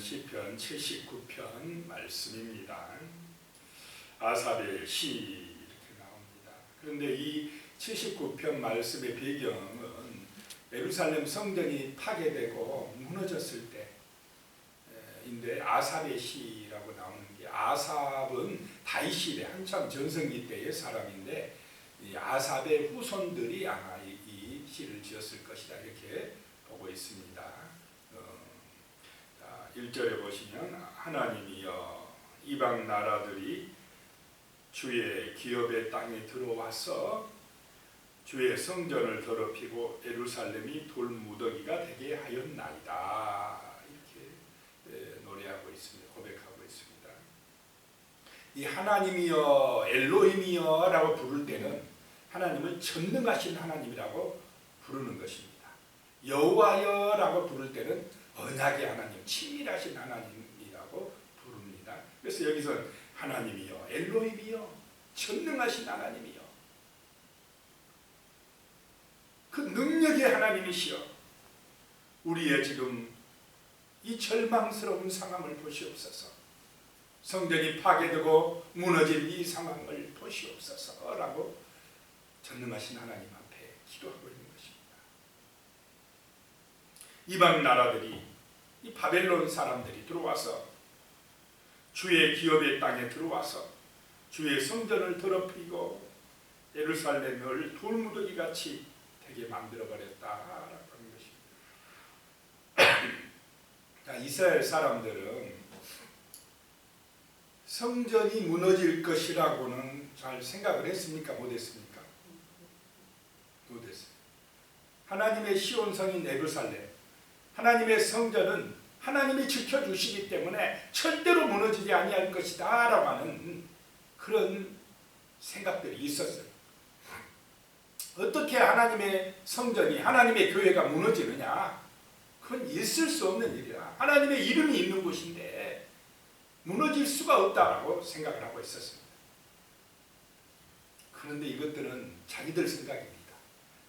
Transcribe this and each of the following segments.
시편 79편 말씀입니다. 아삽의 시 이렇게 나옵니다. 그런데 이 79편 말씀의 배경은 예루살렘 성전이 파괴되고 무너졌을 때인데 아삽의 시라고 나오는 게, 아삽은 다윗 시대 한참 전성기 때의 사람인데 이 아삽의 후손들이 아마 이 시를 지었을 것이다 이렇게 보고 있습니다. 1절에 보시면 하나님이여 이방 나라들이 주의 기업의 땅에 들어와서 주의 성전을 더럽히고 예루살렘이 돌무더기가 되게 하였나이다 이렇게 노래하고 있습니다. 고백하고 있습니다. 이 하나님이여 엘로힘이여 라고 부를 때는 하나님은 전능하신 하나님이라고 부르는 것입니다. 여호와여 라고 부를 때는 언약의 하나님, 친밀하신 하나님이라고 부릅니다. 그래서 여기서 하나님이여 엘로힘이여 전능하신 하나님이여, 그 능력의 하나님이시여 우리의 지금 이 절망스러운 상황을 보시옵소서. 성전이 파괴되고 무너질 이 상황을 보시옵소서 라고 전능하신 하나님 앞에 기도하고 있는 것입니다. 이방 나라들이, 이 바벨론 사람들이 들어와서 주의 기업의 땅에 들어와서 주의 성전을 더럽히고 예루살렘을 돌무더기 같이 되게 만들어버렸다라고 하는 것입니다. 자, 이스라엘 사람들은 성전이 무너질 것이라고는 잘 생각을 했습니까? 못했습니까? 못했어요. 하나님의 시온성인 예루살렘, 하나님의 성전은 하나님이 지켜주시기 때문에 절대로 무너지지 아니할 것이다 라고 하는 그런 생각들이 있었어요. 어떻게 하나님의 성전이, 하나님의 교회가 무너지느냐? 그건 있을 수 없는 일이야. 하나님의 이름이 있는 곳인데 무너질 수가 없다라고 생각을 하고 있었습니다. 그런데 이것들은 자기들 생각입니다.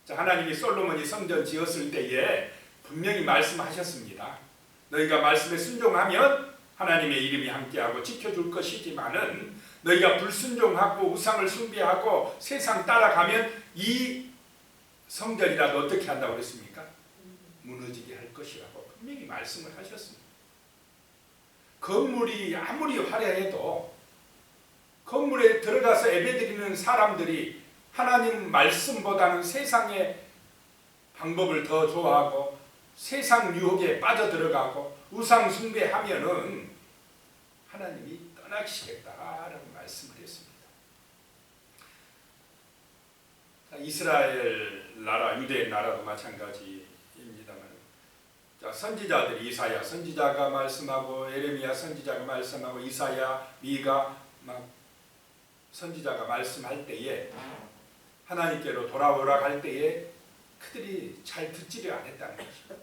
자, 하나님이 솔로몬이 성전 지었을 때에 분명히 말씀하셨습니다. 너희가 말씀에 순종하면 하나님의 이름이 함께하고 지켜줄 것이지만은 너희가 불순종하고 우상을 숭배하고 세상 따라가면 이 성전이라도 어떻게 한다고 그랬습니까? 무너지게 할 것이라고 분명히 말씀을 하셨습니다. 건물이 아무리 화려해도 건물에 들어가서 예배드리는 사람들이 하나님 말씀보다는 세상의 방법을 더 좋아하고 세상 유혹에 빠져들어가고 우상 숭배하면은 하나님이 떠나시겠다라고 말씀을 했습니다. 자, 이스라엘 나라, 유대 나라도 마찬가지입니다만, 자, 선지자들이 이사야 선지자가 말씀하고 예레미야 선지자가 말씀하고 이사야, 미가 막 선지자가 말씀할 때에 하나님께로 돌아오라 할 때에 그들이 잘 듣지를 않았다는 것입니다.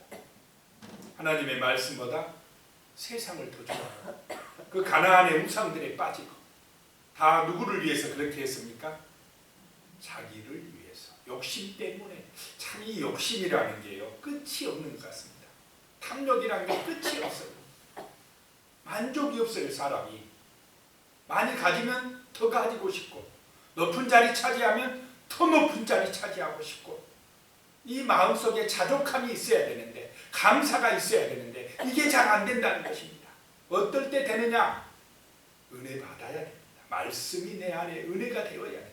하나님의 말씀보다 세상을 더 좋아하고 그 가나안의 우상들에 빠지고, 다 누구를 위해서 그렇게 했습니까? 자기를 위해서, 욕심 때문에. 참 이 욕심이라는 게요 끝이 없는 것 같습니다. 탐욕이라는 게 끝이 없어요. 만족이 없어요. 사람이 많이 가지면 더 가지고 싶고, 높은 자리 차지하면 더 높은 자리 차지하고 싶고, 이 마음속에 자족함이 있어야 되는데, 감사가 있어야 되는데 이게 잘 안 된다는 것입니다. 어떨 때 되느냐? 은혜 받아야 됩니다. 말씀이 내 안에 은혜가 되어야 됩니다.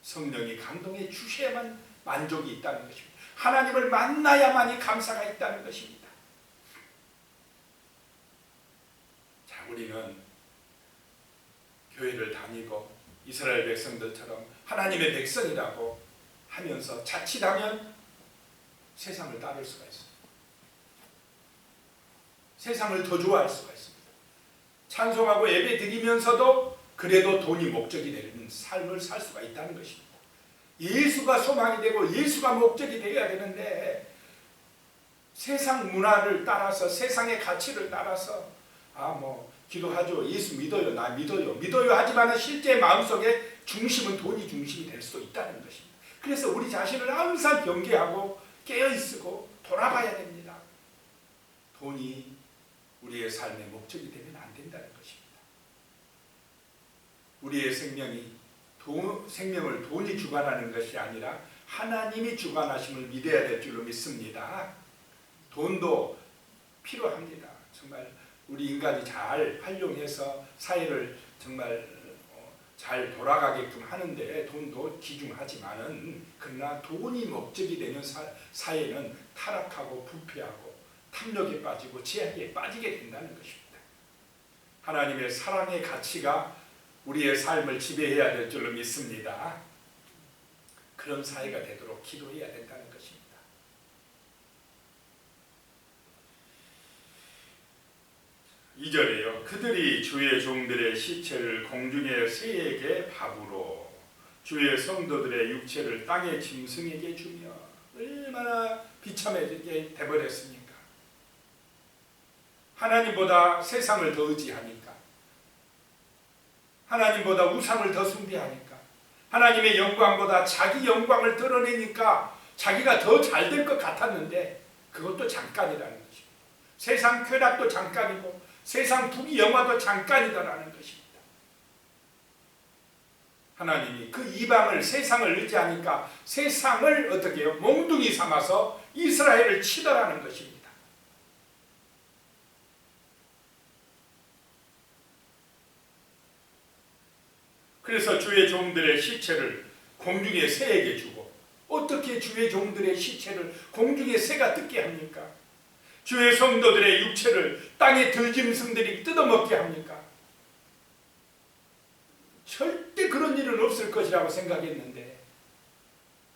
성령이 감동해 주셔야만 만족이 있다는 것입니다. 하나님을 만나야만이 감사가 있다는 것입니다. 자, 우리는 교회를 다니고 이스라엘 백성들처럼 하나님의 백성이라고 하면서 자칫하면 세상을 따를 수가 있습니다. 세상을 더 좋아할 수가 있습니다. 찬송하고 예배 드리면서도 그래도 돈이 목적이 되는 삶을 살 수가 있다는 것입니다. 예수가 소망이 되고 예수가 목적이 되어야 되는데, 세상 문화를 따라서 세상의 가치를 따라서 기도하죠, 예수 믿어요, 나 믿어요 하지만 실제 마음속에 중심은 돈이 중심이 될 수도 있다는 것입니다. 그래서 우리 자신을 항상 경계하고 깨어있고 돌아봐야 됩니다. 돈이 우리의 삶의 목적이 되면 안 된다는 것입니다. 우리의 생명을 돈이 주관하는 것이 아니라 하나님이 주관하심을 믿어야 될 줄로 믿습니다. 돈도 필요합니다. 정말 우리 인간이 잘 활용해서 사회를 정말 잘 돌아가게끔 하는데 돈도 귀중하지만은, 그러나 돈이 목적이 되는 사회는 타락하고 부패하고 탐욕에 빠지고 죄악에 빠지게 된다는 것입니다. 하나님의 사랑의 가치가 우리의 삶을 지배해야 될 줄로 믿습니다. 그런 사회가 되도록 기도해야 된다는 것입니다. 2절에요. 그들이 주의 종들의 시체를 공중의 새에게 밥으로, 주의 성도들의 육체를 땅의 짐승에게 주며. 얼마나 비참하게 돼버렸습니까? 하나님보다 세상을 더 의지하니까, 하나님보다 우상을 더 숭배하니까, 하나님의 영광보다 자기 영광을 드러내니까 자기가 더 잘 될 것 같았는데 그것도 잠깐이라는 것입니다. 세상 쾌락도 잠깐이고 세상 부귀 영화도 잠깐이다라는 것입니다. 하나님이 그 이방을, 세상을 의지하니까 세상을 어떻게 해요? 몽둥이 삼아서 이스라엘을 치더라는 것입니다. 그래서 주의 종들의 시체를 공중의 새에게 주고, 어떻게 주의 종들의 시체를 공중의 새가 뜯게 합니까? 주의 성도들의 육체를 땅의 들짐승들이 뜯어먹게 합니까? 절대 그런 일은 없을 것이라고 생각했는데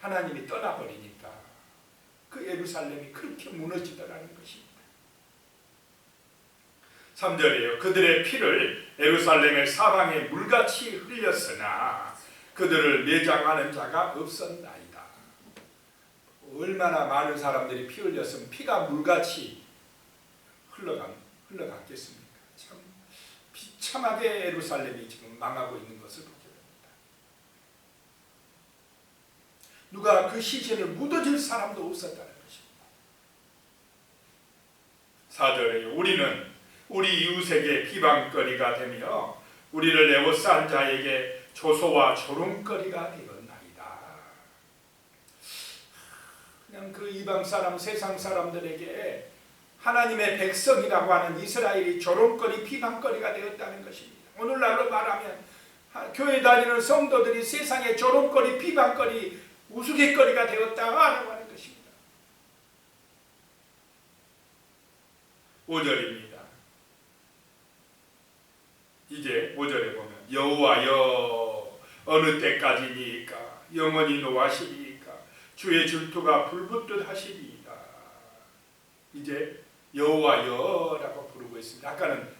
하나님이 떠나버리니까 그 예루살렘이 그렇게 무너지더라는 것입니다. 3절이에요. 그들의 피를 예루살렘의 사방에 물같이 흘렸으나 그들을 매장하는 자가 없었나이다. 얼마나 많은 사람들이 피 흘렸으면 피가 물같이 흘러갔겠습니까? 참 비참하게 예루살렘이 지금 망하고 있는 것을 보게 됩니다. 누가 그 시신을 묻어줄 사람도 없었다는 것입니다. 4절에 우리는 우리 이웃에게 비방거리가 되며 우리를 에워싼 자에게 조소와 조롱거리가 되었나이다. 그냥 그 이방 사람, 세상 사람들에게 하나님의 백성이라고 하는 이스라엘이 조롱거리, 비방거리가 되었다는 것입니다. 오늘날로 말하면 교회 다니는 성도들이 세상의 조롱거리, 비방거리, 우스갯거리가 되었다고 하는 것입니다. 5절입니다. 이제 5절에 보면 여호와여 어느 때까지니까 영원히 노하시리이까 주의 질투가 불붙듯 하시리이다. 이제 여호와여라고 부르고 있습니다. 아까는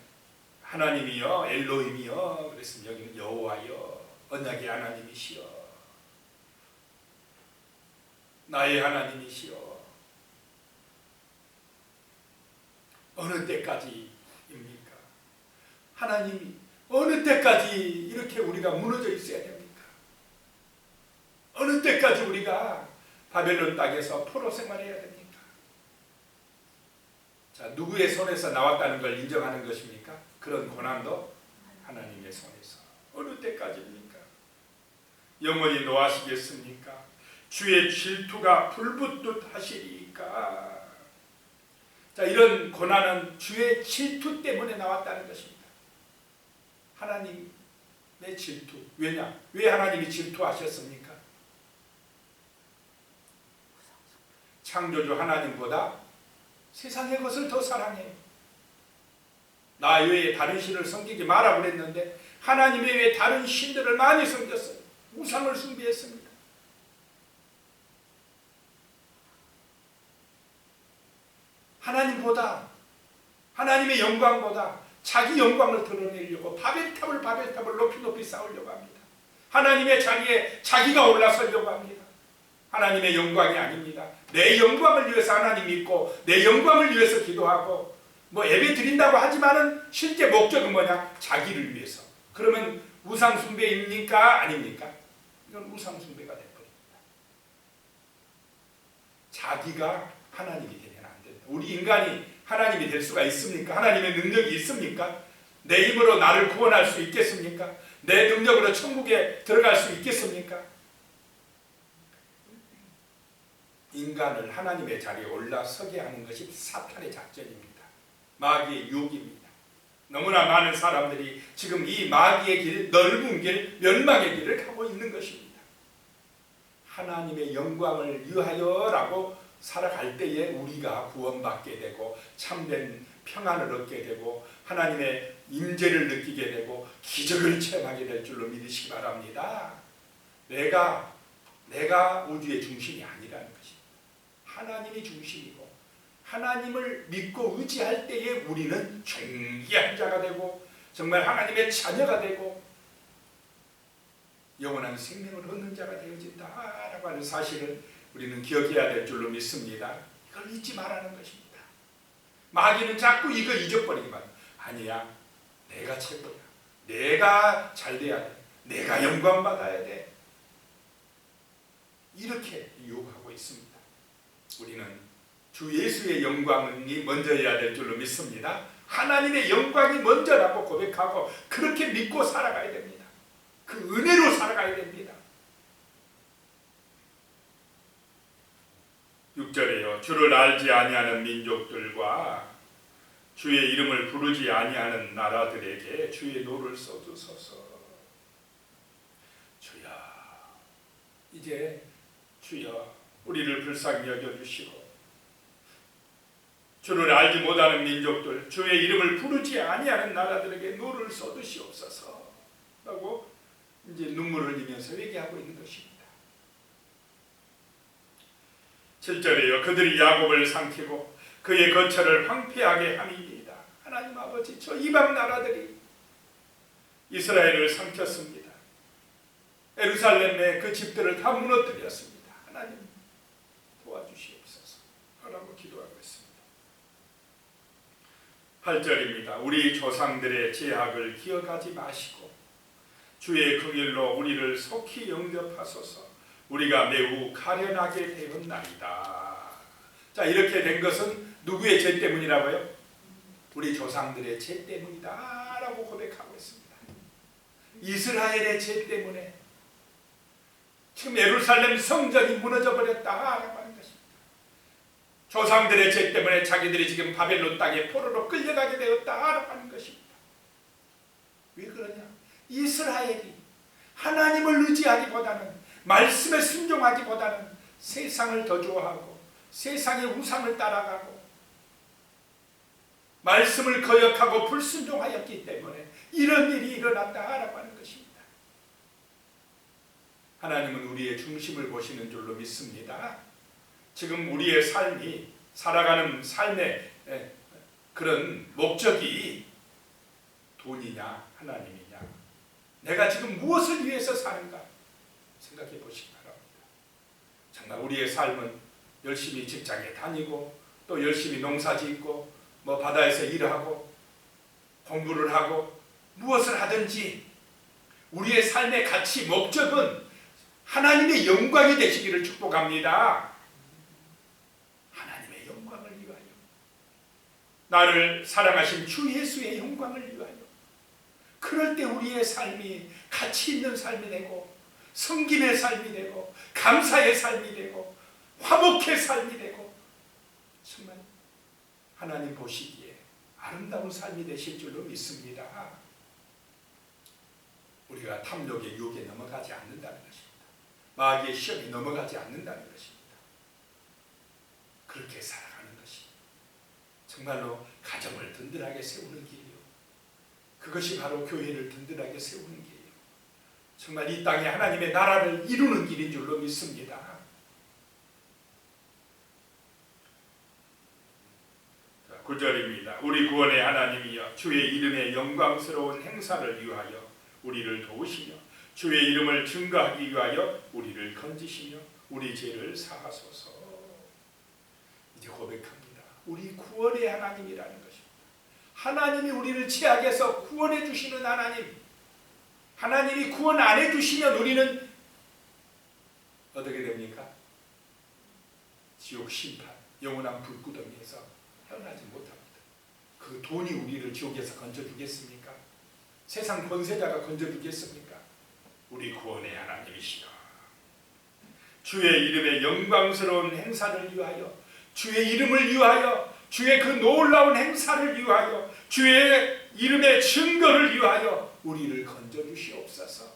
하나님이여, 엘로힘이여 그랬으면 여기는 여호와여, 언약의 하나님이시여, 나의 하나님이시여. 어느 때까지입니까? 하나님이 어느 때까지 이렇게 우리가 무너져 있어야 됩니까? 어느 때까지 우리가 바벨론 땅에서 포로 생활해야 됩니까? 자, 누구의 손에서 나왔다는 걸 인정하는 것입니까? 그런 고난도 하나님의 손에서. 어느 때까지입니까? 영원히 노하시겠습니까? 주의 질투가 불붙듯 하시리까. 자, 이런 고난은 주의 질투 때문에 나왔다는 것입니다. 하나님의 질투. 왜냐? 왜 하나님이 질투하셨습니까? 창조주 하나님보다 세상의 것을 더 사랑해요. 나 외에 다른 신을 섬기지 마라 그랬는데 하나님 외에 다른 신들을 많이 섬겼어요. 우상을 숭배했습니다. 하나님보다, 하나님의 영광보다 자기 영광을 드러내려고 바벨탑을 높이 쌓으려고 합니다. 하나님의 자리에 자기가 올라서려고 합니다. 하나님의 영광이 아닙니다. 내 영광을 위해서 하나님 믿고 내 영광을 위해서 기도하고 뭐 예배 드린다고 하지만은 실제 목적은 뭐냐? 자기를 위해서. 그러면 우상 숭배입니까? 아닙니까? 이건 우상 숭배가 돼버립니다. 자기가 하나님이 되면 안 된다. 우리 인간이 하나님이 될 수가 있습니까? 하나님의 능력이 있습니까? 내 힘으로 나를 구원할 수 있겠습니까? 내 능력으로 천국에 들어갈 수 있겠습니까? 인간을 하나님의 자리에 올라서게 하는 것이 사탄의 작전입니다. 마귀의 유혹입니다. 너무나 많은 사람들이 지금 이 마귀의 길, 넓은 길, 멸망의 길을 가고 있는 것입니다. 하나님의 영광을 위하여라고 살아갈 때에 우리가 구원받게 되고 참된 평안을 얻게 되고 하나님의 임재를 느끼게 되고 기적을 체험하게 될 줄로 믿으시기 바랍니다. 내가 우주의 중심이 아니라는 것입니다. 하나님이 중심이고 하나님을 믿고 의지할 때에 우리는 존귀한 자가 되고 정말 하나님의 자녀가 되고 영원한 생명을 얻는 자가 되어진다라고 하는 사실을 우리는 기억해야 될 줄로 믿습니다. 이걸 잊지 말라는 것입니다. 마귀는 자꾸 이거 잊어버리기만. 아니야, 내가 최고야. 내가 잘 돼야 돼. 내가 영광 받아야 돼. 이렇게 유혹하고 있습니다. 우리는 주 예수의 영광이 먼저여야 될 줄로 믿습니다. 하나님의 영광이 먼저라고 고백하고 그렇게 믿고 살아가야 됩니다. 그 은혜로 살아가야 됩니다. 6절에요. 주를 알지 아니하는 민족들과 주의 이름을 부르지 아니하는 나라들에게 주의 노를 쏟으소서. 주여, 이제 주여 우리를 불쌍히 여겨주시고 주를 알지 못하는 민족들, 주의 이름을 부르지 아니하는 나라들에게 노를 쏟으시옵소서 라고 이제 눈물을 흘리면서 회개하고 있는 것입니다. 7절에요. 그들이 야곱을 삼키고 그의 거처를 황폐하게 함이니이다. 하나님 아버지, 저 이방 나라들이 이스라엘을 삼켰습니다. 예루살렘의 그 집들을 다 무너뜨렸습니다. 하나님 도와주시옵소서 라고 기도하고 있습니다. 8절입니다. 우리 조상들의 죄악을 기억하지 마시고 주의 긍휼로 우리를 속히 영접하소서. 우리가 매우 가련하게 되었나이다. 자, 이렇게 된 것은 누구의 죄 때문이라고요? 우리 조상들의 죄 때문이다 라고 고백하고 있습니다. 이스라엘의 죄 때문에 지금 예루살렘 성전이 무너져 버렸다라고 하는 것입니다. 조상들의 죄 때문에 자기들이 지금 바벨론 땅에 포로로 끌려가게 되었다라고 하는 것입니다. 왜 그러냐? 이스라엘이 하나님을 의지하기보다는 말씀에 순종하기보다는 세상을 더 좋아하고 세상의 우상을 따라가고 말씀을 거역하고 불순종하였기 때문에 이런 일이 일어났다라고 하는 것입니다. 하나님은 우리의 중심을 보시는 줄로 믿습니다. 지금 우리의 삶이 살아가는 삶의 그런 목적이 돈이냐 하나님이냐, 내가 지금 무엇을 위해서 사는가 생각해 보시기 바랍니다. 정말 우리의 삶은 열심히 직장에 다니고 또 열심히 농사 짓고 뭐 바다에서 일하고 공부를 하고 무엇을 하든지 우리의 삶의 가치 목적은 하나님의 영광이 되시기를 축복합니다. 하나님의 영광을 위하여, 나를 사랑하신 주 예수의 영광을 위하여. 그럴 때 우리의 삶이 가치 있는 삶이 되고 섬김의 삶이 되고 감사의 삶이 되고 화목의 삶이 되고 정말 하나님 보시기에 아름다운 삶이 되실 줄로 믿습니다. 우리가 탐욕의 유혹에 넘어가지 않는다는 것입니다. 마귀의 시험에 넘어가지 않는다는 것입니다. 그렇게 살아가는 것이 정말로 가정을 든든하게 세우는 길이요, 그것이 바로 교회를 든든하게 세우는 길이요, 정말 이 땅에 하나님의 나라를 이루는 길인 줄로 믿습니다. 9절입니다. 우리 구원의 하나님이여, 주의 이름의 영광스러운 행사를 위하여 우리를 도우시며 주의 이름을 증거하기 위하여 우리를 건지시며 우리 죄를 사하소서. 이제 고백합니다. 우리 구원의 하나님이라는 것입니다. 하나님이 우리를 죄악에서 구원해 주시는 하나님. 하나님이 구원 안 해주시면 우리는 어떻게 됩니까? 지옥 심판, 영원한 불구덩이에서 헤어나지 못합니다. 그 돈이 우리를 지옥에서 건져주겠습니까? 세상 권세자가 건져주겠습니까? 우리 구원의 하나님이시여, 주의 이름의 영광스러운 행사를 위하여, 주의 이름을 위하여, 주의 그 놀라운 행사를 위하여, 주의 이름의 증거를 위하여 우리를 건져주시옵소서.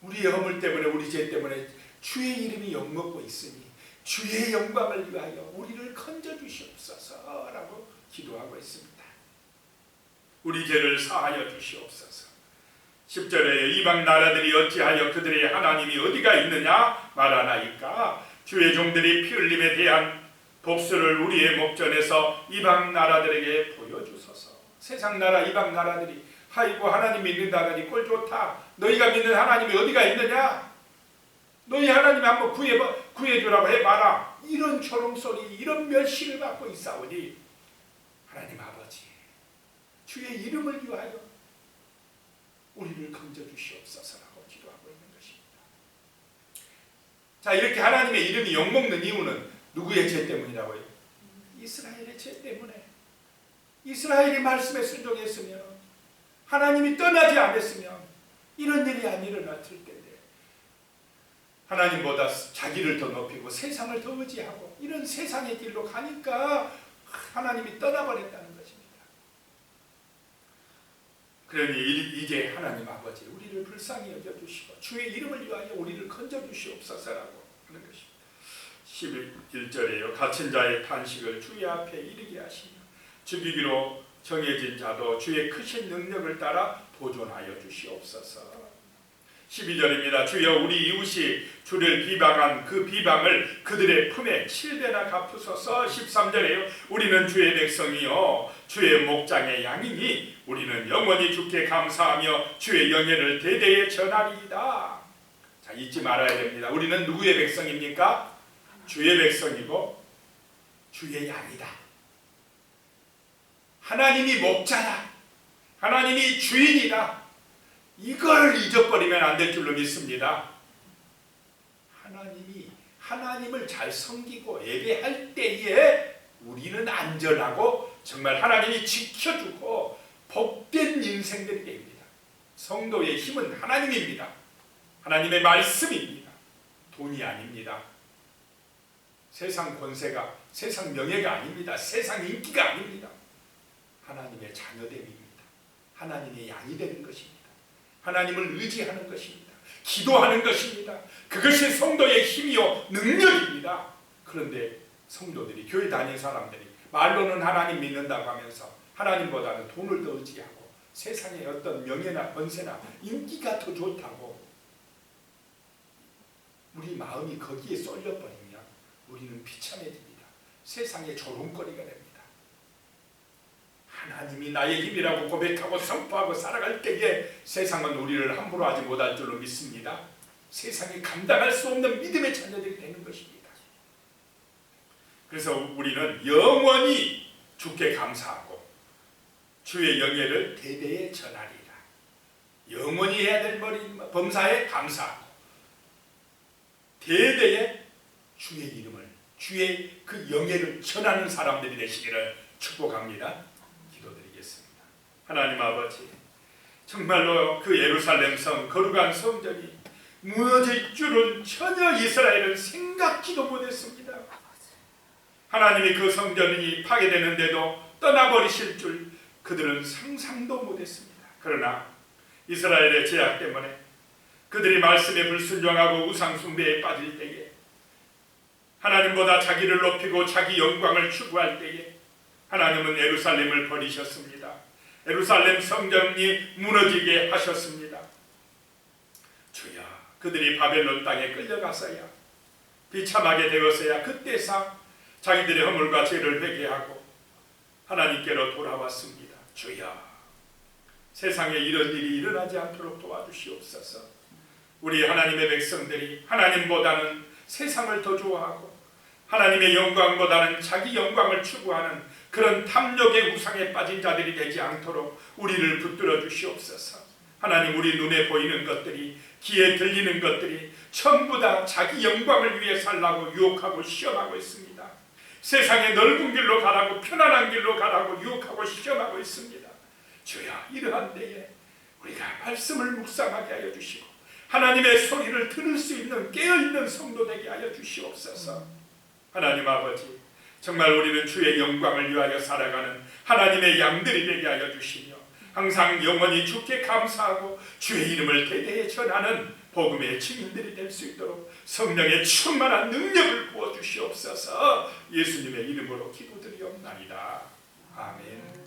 우리의 허물 때문에, 우리 죄 때문에 주의 이름이 욕먹고 있으니 주의 영광을 위하여 우리를 건져주시옵소서 라고 기도하고 있습니다. 우리 죄를 사하여 주시옵소서. 10절에 이방 나라들이 어찌하여 그들의 하나님이 어디가 있느냐 말하나이까? 주의 종들이 피 흘림에 대한 복수를 우리의 목전에서 이방 나라들에게 보여주소서. 세상 나라 이방 나라들이 아이고 하나님 믿는다더니 꼴 좋다, 너희가 믿는 하나님이 어디가 있느냐, 너희 하나님이 한번 구해주라고 해봐라, 이런 조롱소리, 이런 멸시를 받고 있사오니 하나님 아버지, 주의 이름을 위하여 우리를 건져주시옵소서라고 기도하고 있는 것입니다. 자, 이렇게 하나님의 이름이 욕먹는 이유는 누구의 죄 때문이라고요? 이스라엘의 죄 때문에. 이스라엘이 말씀에 순종했으면, 하나님이 떠나지 않았으면 이런 일이 안 일어났을 텐데, 하나님보다 자기를 더 높이고 세상을 더 의지하고 이런 세상의 길로 가니까 하나님이 떠나버렸다는 것입니다. 그러니 이제 하나님 아버지, 우리를 불쌍히 여겨주시고 주의 이름을 위하여 우리를 건져주시옵소서라고 하는 것입니다. 11절에요. 갇힌 자의 탄식을 주의 앞에 이르게 하시며 죽이기로 정해진 자도 주의 크신 능력을 따라 보존하여 주시옵소서. 12절입니다. 주여, 우리 이웃이 주를 비방한 그 비방을 그들의 품에 7배나 갚으소서. 13절에요. 우리는 주의 백성이요 주의 목장의 양이니 우리는 영원히 주께 감사하며 주의 영예를 대대에 전하리이다. 자, 잊지 말아야 됩니다. 우리는 누구의 백성입니까? 주의 백성이고 주의 양이다. 하나님이 목자다, 하나님이 주인이다, 이걸 잊어버리면 안 될 줄로 믿습니다. 하나님을 잘 섬기고 예배할 때에 우리는 안전하고 정말 하나님이 지켜주고 복된 인생들이 됩니다. 성도의 힘은 하나님입니다. 하나님의 말씀입니다. 돈이 아닙니다. 세상 권세가, 세상 명예가 아닙니다. 세상 인기가 아닙니다. 하나님의 자녀됨입니다. 하나님의 양이 되는 것입니다. 하나님을 의지하는 것입니다. 기도하는 것입니다. 그것이 성도의 힘이요 능력입니다. 그런데 성도들이, 교회 다니는 사람들이 말로는 하나님 믿는다고 하면서 하나님보다는 돈을 더 의지하고 세상의 어떤 명예나 권세나 인기가 더 좋다고 우리 마음이 거기에 쏠려버리면 우리는 비참해집니다. 세상의 조롱거리가 됩니다. 하나님이 나의 힘이라고 고백하고 선포하고 살아갈 때에 세상은 우리를 함부로 하지 못할 줄로 믿습니다. 세상이 감당할 수 없는 믿음의 자녀들이 되는 것입니다. 그래서 우리는 영원히 주께 감사하고 주의 영예를 대대에 전하리라. 영원히 해야 될 범사에 감사하고 대대에 주의 이름을, 주의 그 영예를 전하는 사람들이 되시기를 축복합니다. 기도드리겠습니다. 하나님 아버지, 정말로 그 예루살렘 성, 거룩한 성전이 무너질 줄은 전혀 이스라엘은 생각지도 못했습니다. 하나님이 그 성전이 파괴되는데도 떠나버리실 줄 그들은 상상도 못했습니다. 그러나 이스라엘의 죄악 때문에 그들이 말씀에 불순종하고 우상 숭배에 빠질 때에, 하나님보다 자기를 높이고 자기 영광을 추구할 때에 하나님은 예루살렘을 버리셨습니다. 예루살렘 성전이 무너지게 하셨습니다. 주여, 그들이 바벨론 땅에 끌려가서야, 비참하게 되어서야 그때사 자기들의 허물과 죄를 회개하고 하나님께로 돌아왔습니다. 주여, 세상에 이런 일이 일어나지 않도록 도와주시옵소서. 우리 하나님의 백성들이 하나님보다는 세상을 더 좋아하고 하나님의 영광보다는 자기 영광을 추구하는 그런 탐욕의 우상에 빠진 자들이 되지 않도록 우리를 붙들어 주시옵소서. 하나님, 우리 눈에 보이는 것들이, 귀에 들리는 것들이 전부 다 자기 영광을 위해 살라고 유혹하고 시험하고 있습니다. 세상의 넓은 길로 가라고, 편안한 길로 가라고 유혹하고 시험하고 있습니다. 주여, 이러한 때에 우리가 말씀을 묵상하게 하여 주시고 하나님의 소리를 들을 수 있는 깨어있는 성도 되게 하여 주시옵소서. 하나님 아버지, 정말 우리는 주의 영광을 위하여 살아가는 하나님의 양들이 되게 하여 주시며 항상 영원히 주께 감사하고 주의 이름을 대대에 전하는 복음의 증인들이 될 수 있도록 성령의 충만한 능력을 부어주시옵소서. 예수님의 이름으로 기도드리옵나이다. 아멘.